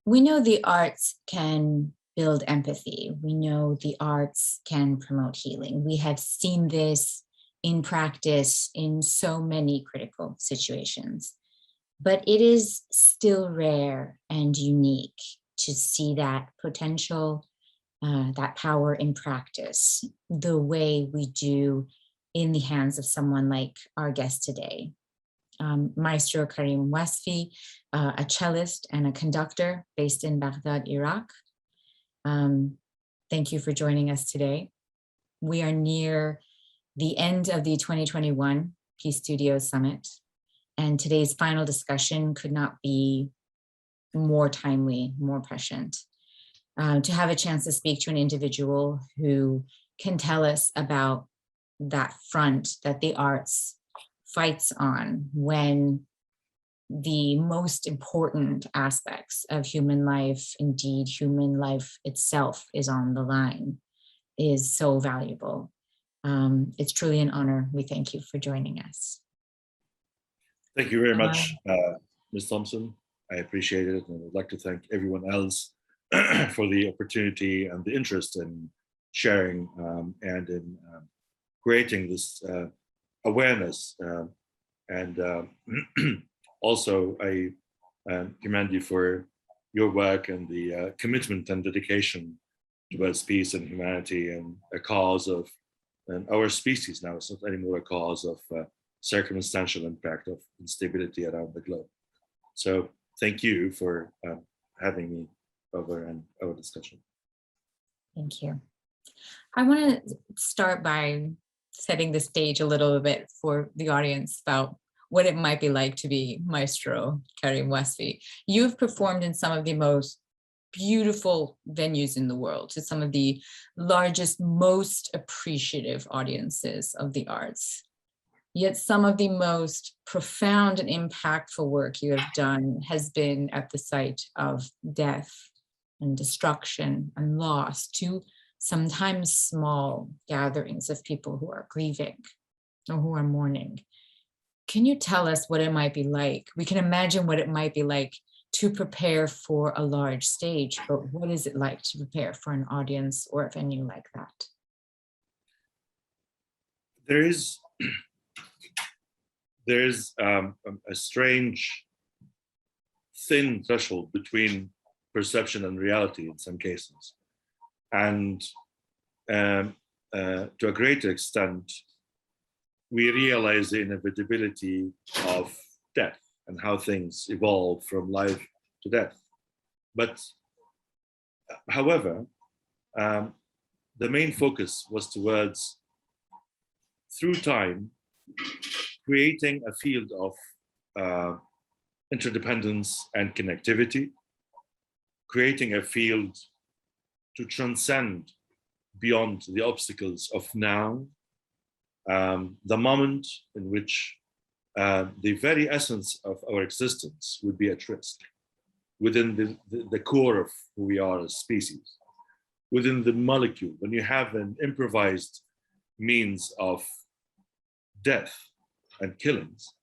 We know the arts can build empathy. We know the arts can promote healing. We have seen this in practice in so many critical situations. But it is still rare and unique to see that potential, that power in practice, the way we do in the hands of someone like our guest today. Maestro Karim Wasfi, a cellist and a conductor based in Baghdad, Iraq. Thank you for joining us today. We are near the end of the 2021 Peace Studios Summit, and today's final discussion could not be more timely, more prescient. To have a chance to speak to an individual who can tell us about that front that the arts fights on when the most important aspects of human life, indeed human life itself, is on the line, is so valuable. It's truly an honor. We thank you for joining us. Thank you very much, Ms. Thompson. I appreciate it, and I'd like to thank everyone else for the opportunity and the interest in sharing and in creating this awareness. Also, I commend you for your work and the commitment and dedication towards peace and humanity, and a cause of our species now. It's not anymore a cause of circumstantial impact of instability around the globe. So thank you for having me over in our discussion. Thank you. I want to start by setting the stage a little bit for the audience about what it might be like to be Maestro Karim Wasfi. You've performed in some of the most beautiful venues in the world, to some of the largest, most appreciative audiences of the arts. Yet some of the most profound and impactful work you have done has been at the site of death and destruction and loss, to sometimes small gatherings of people who are grieving or who are mourning. Can you tell us what it might be like? We can imagine what it might be like to prepare for a large stage, but what is it like to prepare for an audience or a venue like that? There's a strange, thin threshold between perception and reality in some cases. And to a greater extent, we realize the inevitability of death and how things evolve from life to death. But however, the main focus was towards, through time, creating a field of interdependence and connectivity, creating a field to transcend beyond the obstacles of now, the moment in which the very essence of our existence would be at risk, within the core of who we are as species, within the molecule. When you have an improvised means of death and killings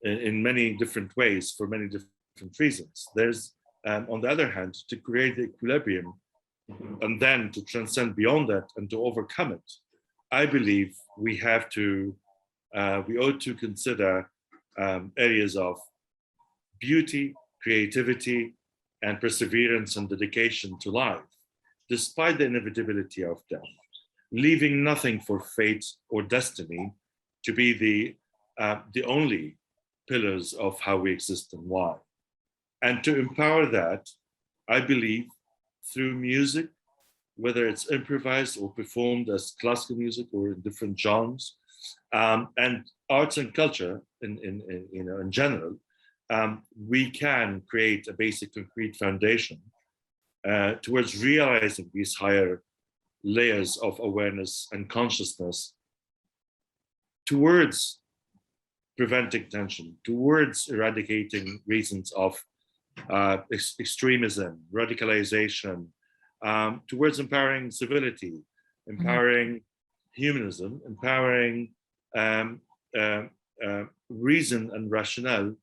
in many different ways for many different reasons, there's, on the other hand, to create the equilibrium and then to transcend beyond that and to overcome it, I believe we have to, we ought to consider areas of beauty, creativity, and perseverance and dedication to life, despite the inevitability of death, leaving nothing for fate or destiny to be the only pillars of how we exist and why. And to empower that, I believe, through music, whether it's improvised or performed as classical music or in different genres, and arts and culture in general, we can create a basic concrete foundation towards realizing these higher layers of awareness and consciousness, towards preventing tension, towards eradicating reasons of extremism, radicalization, towards empowering civility, empowering humanism, empowering reason and rationale,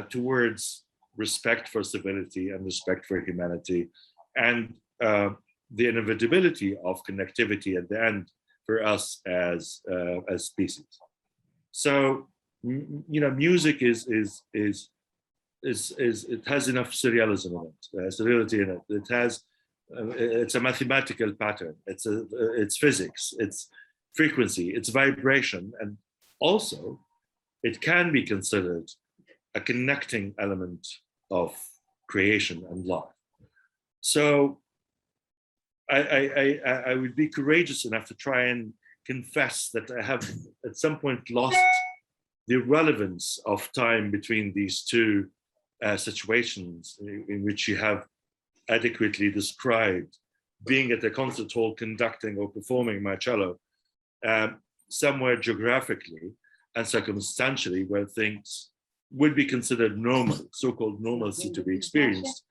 towards respect for civility and respect for humanity, and the inevitability of connectivity at the end for us as species. So, music is it has enough surrealism in it, surreality in it. It has, it's a mathematical pattern. It's physics. It's frequency. It's vibration, and also it can be considered a connecting element of creation and life. So I would be courageous enough to try and confess that I have at some point lost the relevance of time between these two situations in which you have adequately described being at a concert hall conducting or performing my cello, somewhere geographically and circumstantially where things would be considered normal, so-called normalcy to be experienced,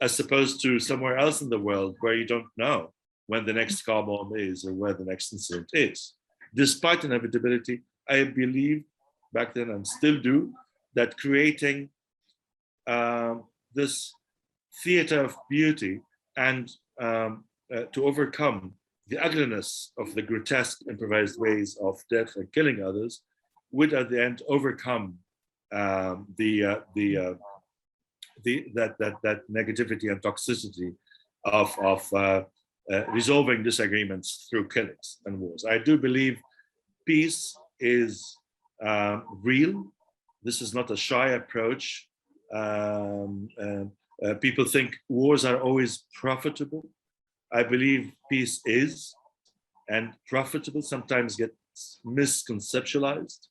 as opposed to somewhere else in the world where you don't know when the next car bomb is or where the next incident is. Despite inevitability, I believe back then and still do that creating this theater of beauty and to overcome the ugliness of the grotesque improvised ways of death and killing others would at the end overcome that negativity and toxicity of resolving disagreements through killings and wars. I do believe peace is real. This is not a shy approach. People think wars are always profitable. I believe peace is, and profitable sometimes gets misconceptualized.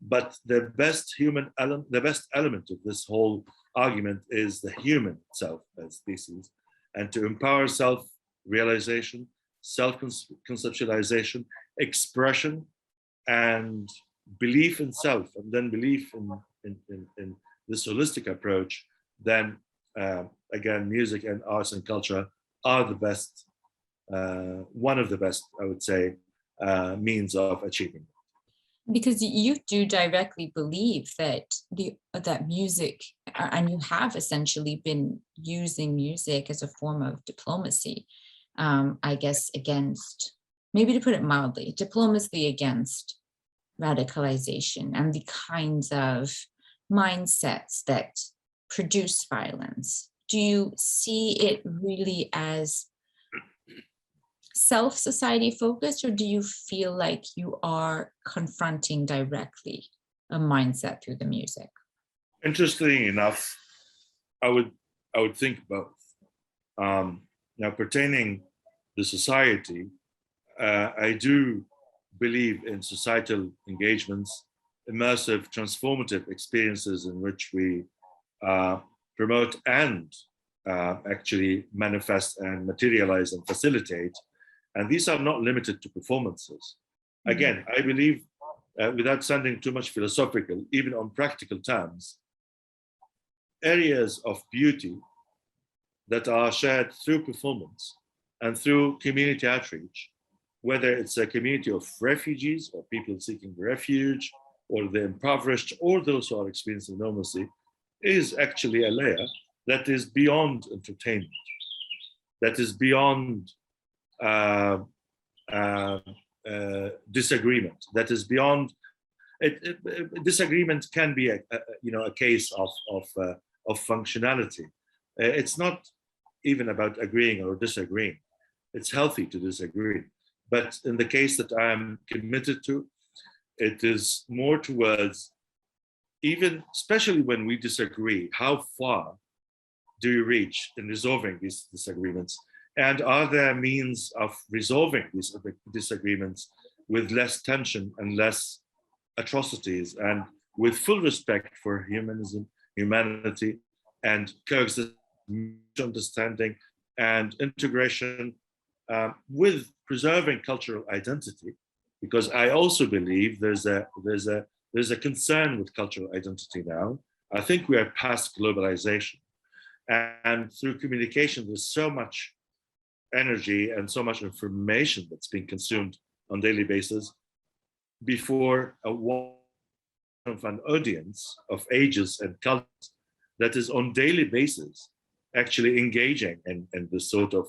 But the best element of this whole argument is the human itself as species, and to empower self-realization, self-conceptualization, expression, and belief in self, and then belief in this holistic approach, then again, music and arts and culture are the best, one of the best, I would say, means of achieving. Because you do directly believe that that music, and you have essentially been using music as a form of diplomacy, I guess, against, maybe to put it mildly, diplomacy against radicalization and the kinds of mindsets that produce violence. Do you see it really as self-society focused, or do you feel like you are confronting directly a mindset through the music? Interestingly enough, I would think both. Now, pertaining to society, I do believe in societal engagements, immersive, transformative experiences in which we promote and actually manifest and materialize and facilitate. And these are not limited to performances. Again, I believe, without sounding too much philosophical, even on practical terms, areas of beauty that are shared through performance and through community outreach, whether it's a community of refugees or people seeking refuge, or the impoverished, or those who are experiencing normalcy, is actually a layer that is beyond entertainment, that is beyond disagreement, that is beyond disagreement can be a case of functionality. It's not even about agreeing or disagreeing. It's healthy to disagree, but in the case that I am committed to, it is more towards, even especially when we disagree, how far do you reach in resolving these disagreements? And are there means of resolving these disagreements with less tension and less atrocities, and with full respect for humanism, humanity, and coexistence, understanding, and integration, with preserving cultural identity? Because I also believe there's a concern with cultural identity now. I think we are past globalization, and through communication, there's so much energy and so much information that's being consumed on a daily basis before an audience of ages and cultures that is on daily basis actually engaging in this sort of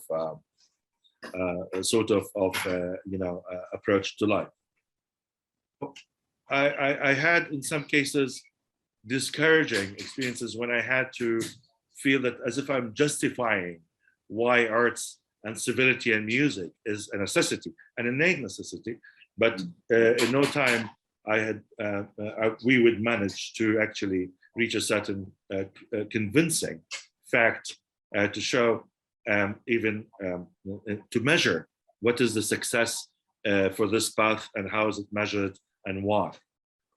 approach to life. I had in some cases discouraging experiences when I had to feel that as if I'm justifying why arts and civility and music is a necessity, an innate necessity, but in no time we would manage to actually reach a certain convincing fact to show even to measure what is the success for this path and how is it measured and why.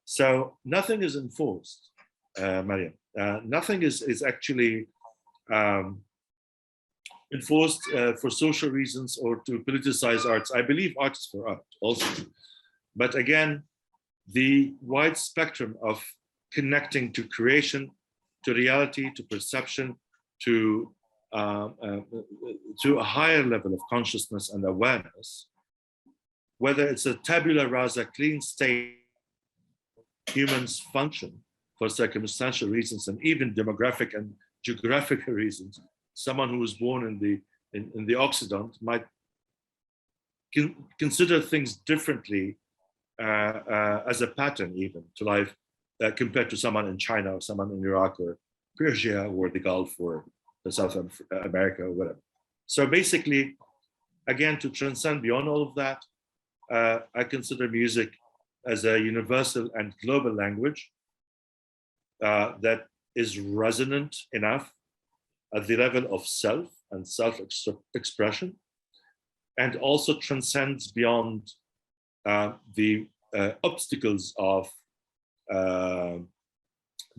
So nothing is enforced, Maryam. Nothing is actually enforced for social reasons or to politicize arts. I believe art is for art also. But again, the wide spectrum of connecting to creation, to reality, to perception, to a higher level of consciousness and awareness, whether it's a tabula rasa, clean state, humans function for circumstantial reasons and even demographic and geographical reasons. Someone who was born in the Occident might consider things differently as a pattern even to life compared to someone in China or someone in Iraq or Persia or the Gulf or the South America or whatever. So basically, again, to transcend beyond all of that, I consider music as a universal and global language that is resonant enough at the level of self and self-expression, and also transcends beyond the obstacles of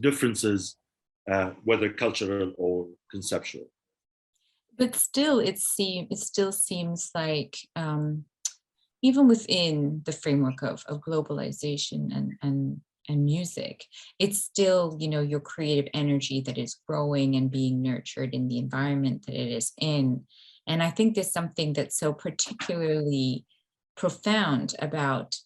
differences, whether cultural or conceptual. But still, it still seems like even within the framework of globalization and music, it's still, you know, your creative energy that is growing and being nurtured in the environment that it is in. And I think there's something that's so particularly profound about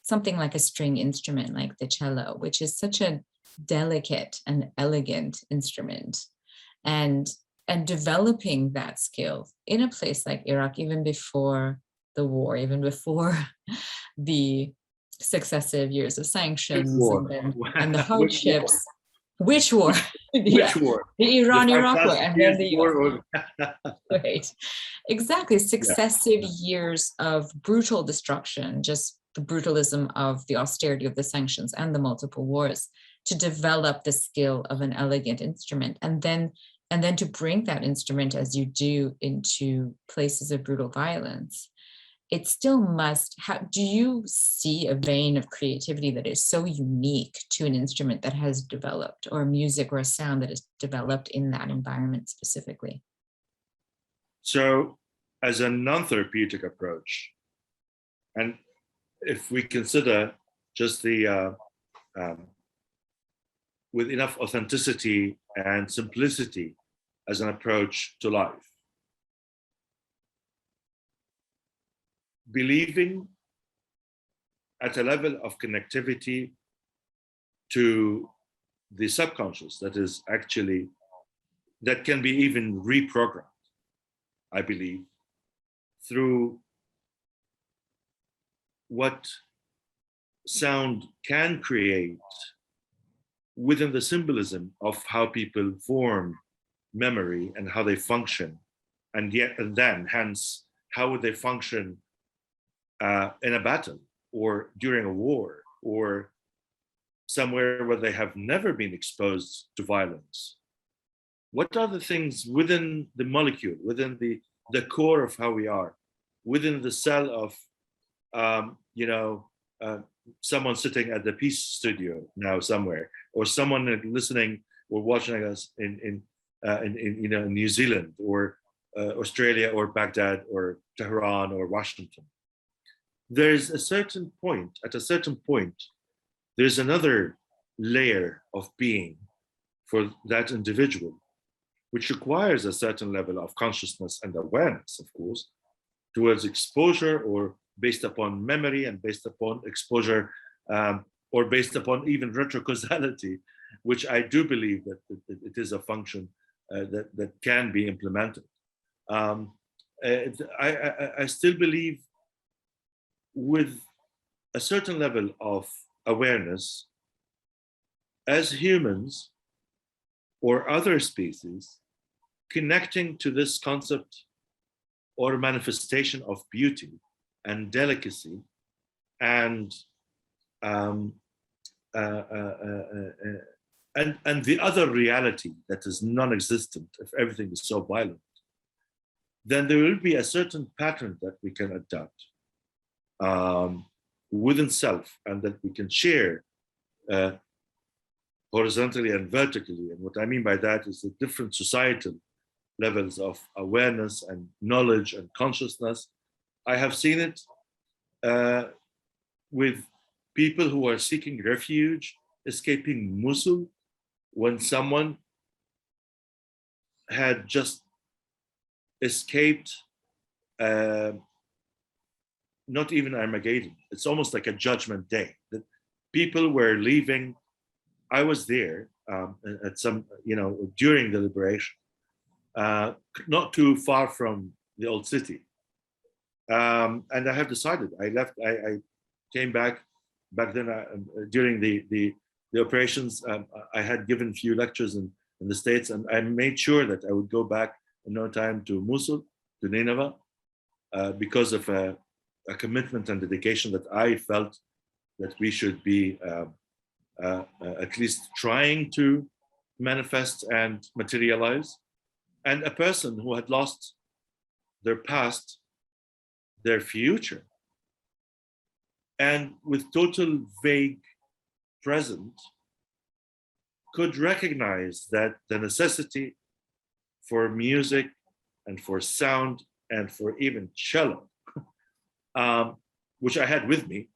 something like a string instrument like the cello, which is such a delicate and elegant instrument. And developing that skill in a place like Iraq, even before the war, even before the successive years of sanctions and the hardships. Which war? Which war? The Iran-Iraq war, and then the war. Right, exactly. Successive years of brutal destruction, just the brutalism of the austerity of the sanctions and the multiple wars, to develop the skill of an elegant instrument, and then to bring that instrument as you do into places of brutal violence. It still must have, do you see a vein of creativity that is so unique to an instrument that has developed, or music or a sound that is developed in that environment specifically? So as a non-therapeutic approach, and if we consider just the, with enough authenticity and simplicity as an approach to life, believing at a level of connectivity to the subconscious that is actually, that can be even reprogrammed, I believe, through what sound can create within the symbolism of how people form memory and how they function, and then hence how would they function in a battle or during a war or somewhere where they have never been exposed to violence. What are the things within the molecule, within the core of how we are, within the cell of someone sitting at the Peace Studio now somewhere, or someone listening or watching us in New Zealand or Australia or Baghdad or Tehran or Washington. There's a certain point, at a certain point, there's another layer of being for that individual, which requires a certain level of consciousness and awareness, of course, towards exposure, or based upon memory and based upon exposure, or based upon even retrocausality, which I do believe that it is a function that can be implemented. I still believe with a certain level of awareness, as humans or other species, connecting to this concept or manifestation of beauty and delicacy and and the other reality that is non-existent if everything is so violent, then there will be a certain pattern that we can adopt within self, and that we can share horizontally and vertically. And what I mean by that is the different societal levels of awareness and knowledge and consciousness. I have seen it with people who are seeking refuge, escaping Mosul, when someone had just escaped, not even Armageddon. It's almost like a judgment day. That people were leaving. I was there at some, during the liberation, not too far from the old city. And I have decided, I left, I came back then during the operations. I had given a few lectures in the States, and I made sure that I would go back in no time to Mosul, to Nineveh, because of a commitment and dedication that I felt that we should be at least trying to manifest and materialize. And a person who had lost their past, their future, and with total vague present, could recognize that the necessity for music and for sound and for even cello, which I had with me,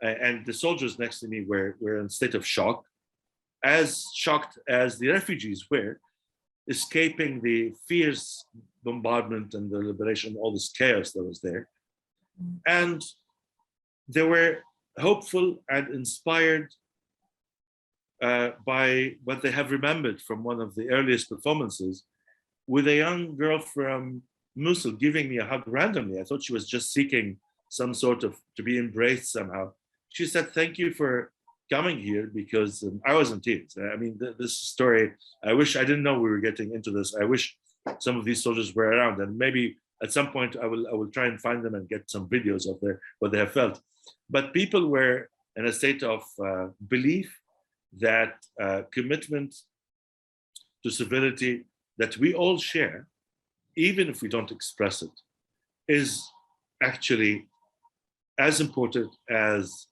and the soldiers next to me were in a state of shock, as shocked as the refugees were, escaping the fierce bombardment and the liberation, all this chaos that was there. And they were hopeful and inspired by what they have remembered from one of the earliest performances, with a young girl from Mosul giving me a hug randomly. I thought she was just seeking some sort of to be embraced somehow. She said, "Thank you for coming here," because I was in tears. I mean, this story, I wish I didn't know we were getting into this. I wish some of these soldiers were around, and maybe at some point I will try and find them and get some videos of what they have felt. But people were in a state of belief that commitment to civility that we all share, even if we don't express it, is actually as important as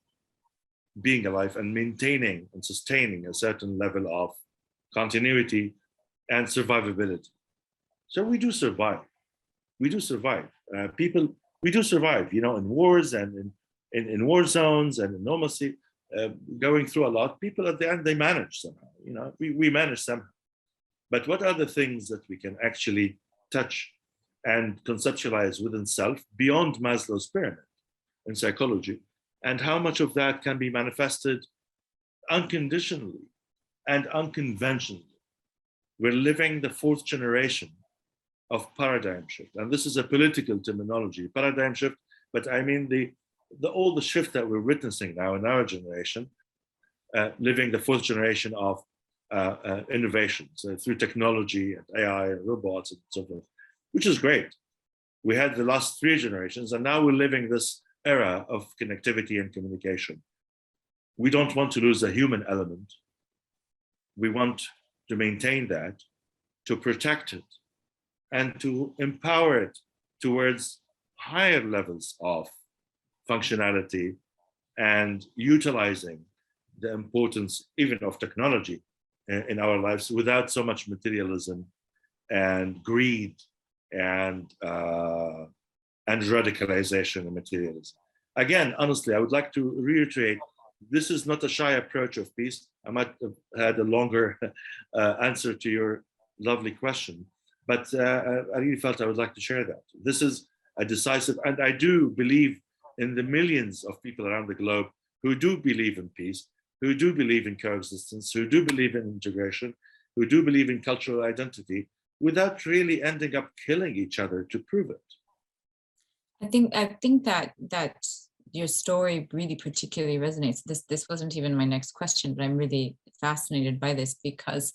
being alive and maintaining and sustaining a certain level of continuity and survivability. So we do survive. We do survive. People, we do survive, in wars and in war zones and in normalcy, going through a lot. People at the end, they manage somehow, we manage somehow. But what are the things that we can actually touch and conceptualize within self beyond Maslow's pyramid in psychology? And how much of that can be manifested unconditionally and unconventionally? We're living the fourth generation of paradigm shift. And this is a political terminology, paradigm shift, but I mean all the shift that we're witnessing now in our generation, living the fourth generation of innovations through technology and AI and robots and so forth, which is great. We had the last 3 generations, and now we're living this era of connectivity and communication. We don't want to lose the human element. We want to maintain that, to protect it, and to empower it towards higher levels of functionality and utilizing the importance even of technology in our lives without so much materialism and greed and radicalization and materialism. Again, honestly, I would like to reiterate, this is not a shy approach of peace. I might have had a longer answer to your lovely question, but I really felt I would like to share that. This is a decisive, and I do believe in the millions of people around the globe who do believe in peace, who do believe in coexistence, who do believe in integration, who do believe in cultural identity, without really ending up killing each other to prove it. I think that your story really particularly resonates. This wasn't even my next question, but I'm really fascinated by this because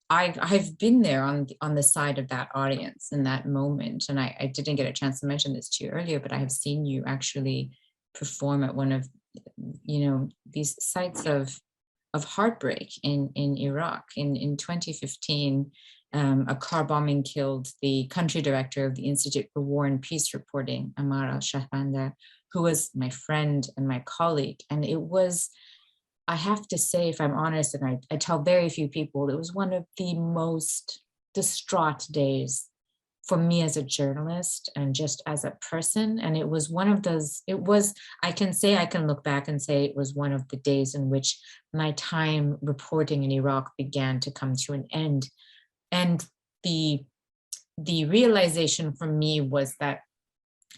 I've been there on the side of that audience in that moment, and I didn't get a chance to mention this to you earlier, but I have seen you actually perform at one of these sites of heartbreak in Iraq. In 2015, a car bombing killed the country director of the Institute for War and Peace Reporting, Amara Shahbanda, who was my friend and my colleague. And it was, I have to say, if I'm honest, and I tell very few people, it was one of the most distraught days for me as a journalist and just as a person. And it was one of those, I can look back and say it was one of the days in which my time reporting in Iraq began to come to an end. And the realization for me was that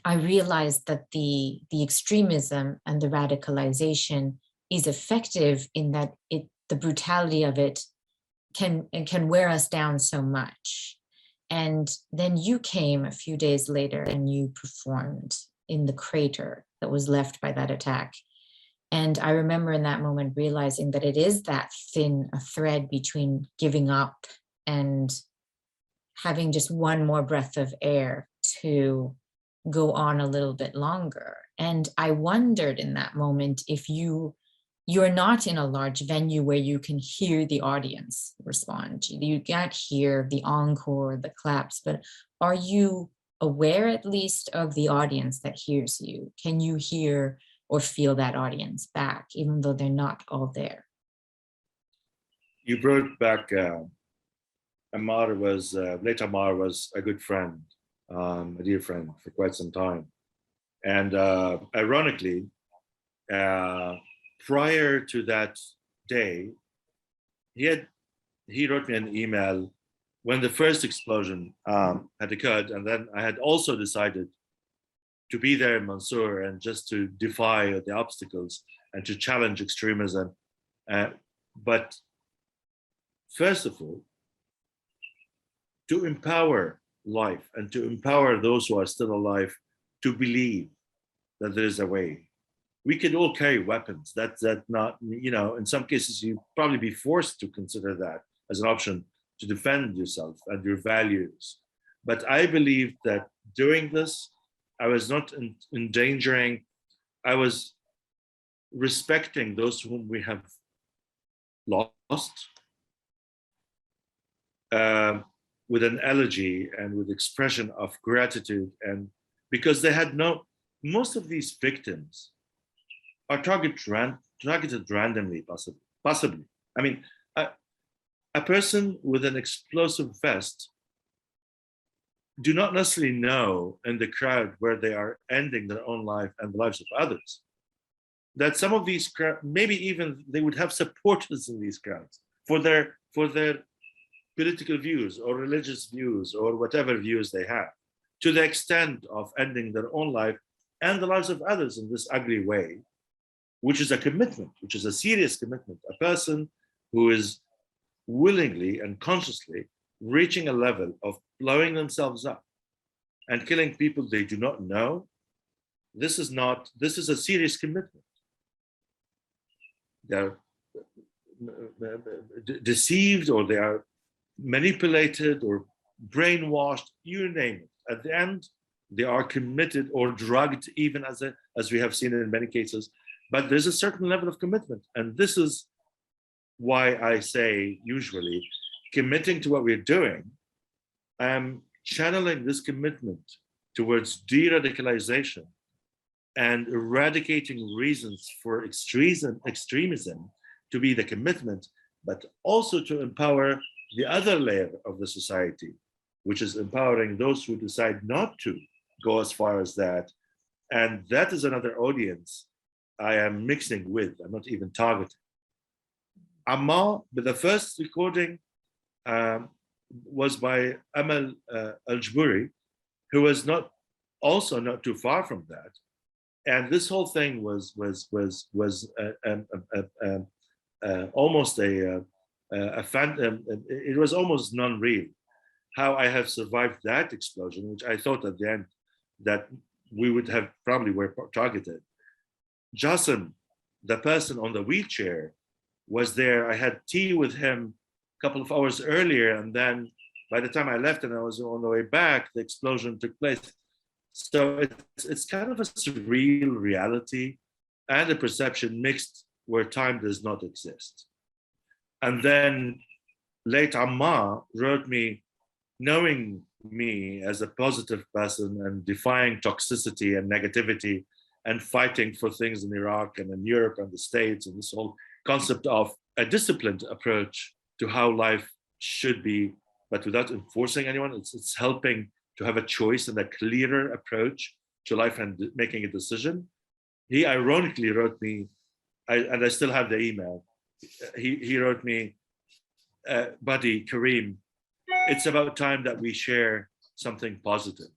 I realized that the extremism and the radicalization is effective in that the brutality of it can wear us down so much. And then you came a few days later and you performed in the crater that was left by that attack. And I remember in that moment realizing that it is that thin a thread between giving up and having just one more breath of air to go on a little bit longer. And I wondered in that moment if you're not in a large venue where you can hear the audience respond. You can't hear the encore, the claps, but are you aware at least of the audience that hears you? Can you hear or feel that audience back, even though they're not all there? You brought back Ammar was, late Ammar was a good friend, a dear friend for quite some time. And ironically, prior to that day, he wrote me an email when the first explosion had occurred, and then I had also decided to be there in Mansour and just to defy the obstacles and to challenge extremism. But first of all, to empower life and to empower those who are still alive to believe that there is a way. We could all carry weapons. That's not, in some cases, you probably be forced to consider that as an option to defend yourself and your values. But I believe that doing this, I was not endangering, I was respecting those whom we have lost with an elegy and with expression of gratitude. And because they had most of these victims are targeted randomly, possibly. I mean, a person with an explosive vest do not necessarily know in the crowd where they are ending their own life and the lives of others. That some of these crowds, maybe even they would have supporters in these crowds for their political views or religious views or whatever views they have, to the extent of ending their own life and the lives of others in this ugly way, which is a commitment, which is a serious commitment. A person who is willingly and consciously reaching a level of blowing themselves up and killing people they do not know, this is a serious commitment. They're deceived, or they are manipulated or brainwashed, you name it. At the end, they are committed or drugged, even as we have seen in many cases. But there's a certain level of commitment. And this is why I say, usually, committing to what we're doing, I'm channeling this commitment towards de-radicalization and eradicating reasons for extremism to be the commitment, but also to empower the other layer of the society, which is empowering those who decide not to go as far as that. And that is another audience I am mixing with, I'm not even targeting. Amma, but the first recording was by Amal Al-Jburi, who was also not too far from that. And this whole thing was almost a phantom. It was almost non-real. How I have survived that explosion, which I thought at the end that we would have probably were targeted. Jassim, the person on the wheelchair, was there. I had tea with him a couple of hours earlier, and then by the time I left and I was on the way back, the explosion took place. So it's kind of a surreal reality and a perception mixed where time does not exist. And then late Amma wrote me, knowing me as a positive person and defying toxicity and negativity and fighting for things in Iraq and in Europe and the States, and this whole concept of a disciplined approach to how life should be, but without enforcing anyone. It's helping to have a choice and a clearer approach to life and making a decision. He ironically wrote me, and I still have the email. He wrote me, buddy, Karim, it's about time that we share something positive.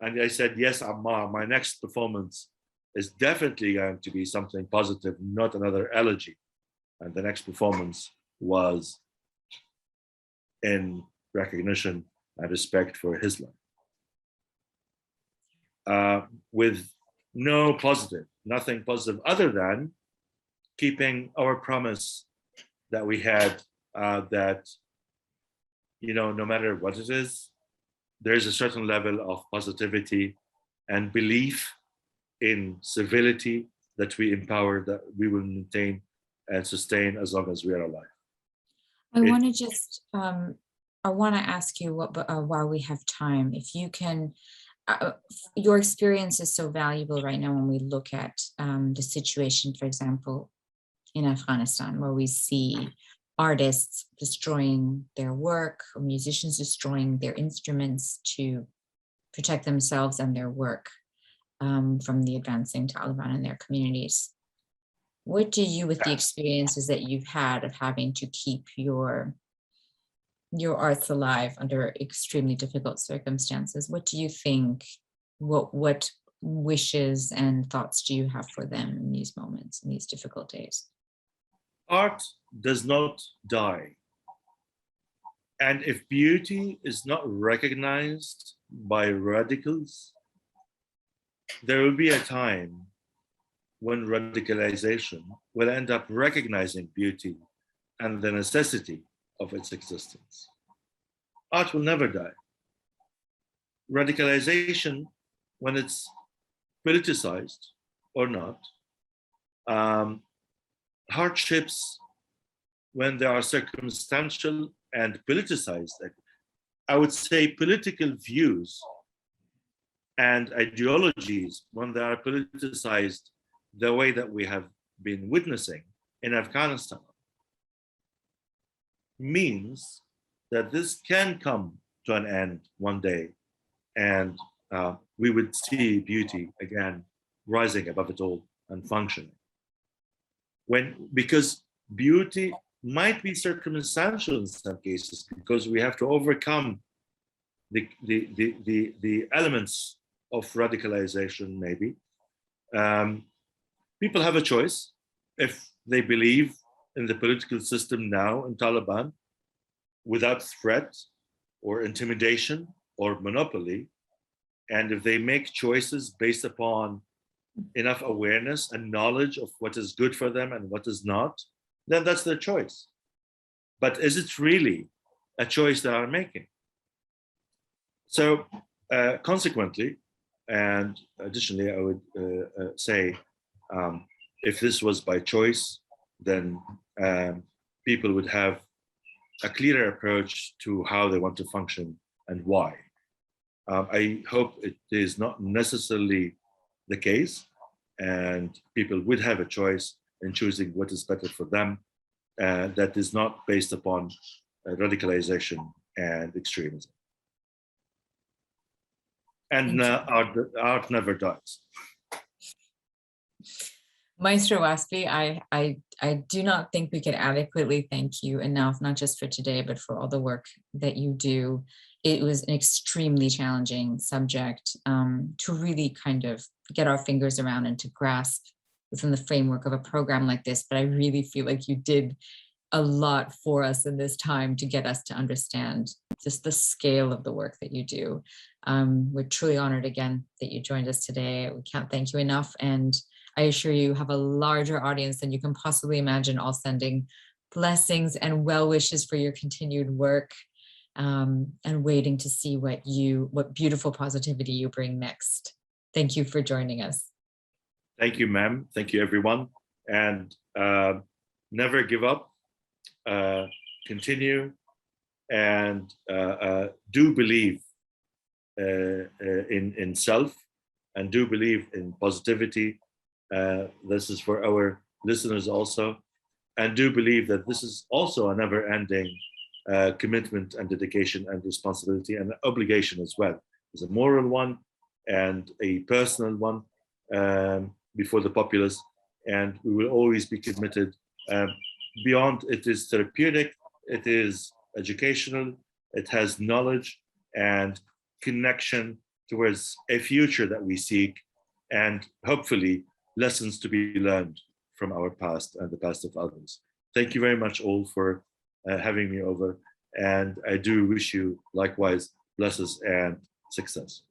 And I said, yes, Amma, my next performance is definitely going to be something positive, not another elegy. And the next performance was in recognition and respect for his life. With no positive, nothing positive other than keeping our promise that we had, that, you know, no matter what it is, there's a certain level of positivity and belief in civility that we empower, that we will maintain and sustain as long as we are alive. I want to just, I want to ask you what, while we have time, if you can, your experience is so valuable right now when we look at the situation, for example, in Afghanistan, where we see artists destroying their work, or musicians destroying their instruments to protect themselves and their work from the advancing Taliban in their communities. What do you, with the experiences that you've had of having to keep your arts alive under extremely difficult circumstances, what do you think, what wishes and thoughts do you have for them in these moments, in these difficult days? Art does not die. And if beauty is not recognized by radicals, there will be a time when radicalization will end up recognizing beauty and the necessity of its existence. Art will never die. Radicalization, when it's politicized or not, hardships, when they are circumstantial and politicized, I would say political views and ideologies, when they are politicized the way that we have been witnessing in Afghanistan, means that this can come to an end one day, and we would see beauty again rising above it all and functioning. Because beauty might be circumstantial in some cases, because we have to overcome the elements of radicalization, maybe. People have a choice if they believe in the political system now in Taliban without threat or intimidation or monopoly, and if they make choices based upon enough awareness and knowledge of what is good for them and what is not, then that's their choice. But is it really a choice they are making? So consequently, and additionally, I would say, if this was by choice, then people would have a clearer approach to how they want to function and why. I hope it is not necessarily the case, and people would have a choice in choosing what is better for them, that is not based upon radicalization and extremism. And art never dies. Maestro Wasfi, I do not think we could adequately thank you enough, not just for today, but for all the work that you do. It was an extremely challenging subject to really kind of get our fingers around and to grasp within the framework of a program like this, but I really feel like you did a lot for us in this time to get us to understand just the scale of the work that you do. We're truly honored again that you joined us today. We can't thank you enough. And I assure you have a larger audience than you can possibly imagine, all sending blessings and well wishes for your continued work, and waiting to see what beautiful positivity you bring next. Thank you for joining us. Thank you, ma'am. Thank you, everyone. And never give up. Continue and do believe in self, and do believe in positivity. This is for our listeners also, and do believe that this is also a never-ending commitment and dedication and responsibility and obligation as well. It's a moral one and a personal one before the populace, and we will always be committed. Beyond it is therapeutic, it is educational, it has knowledge and connection towards a future that we seek, and hopefully lessons to be learned from our past and the past of others. Thank you very much all for having me over, and I do wish you likewise blessings and success.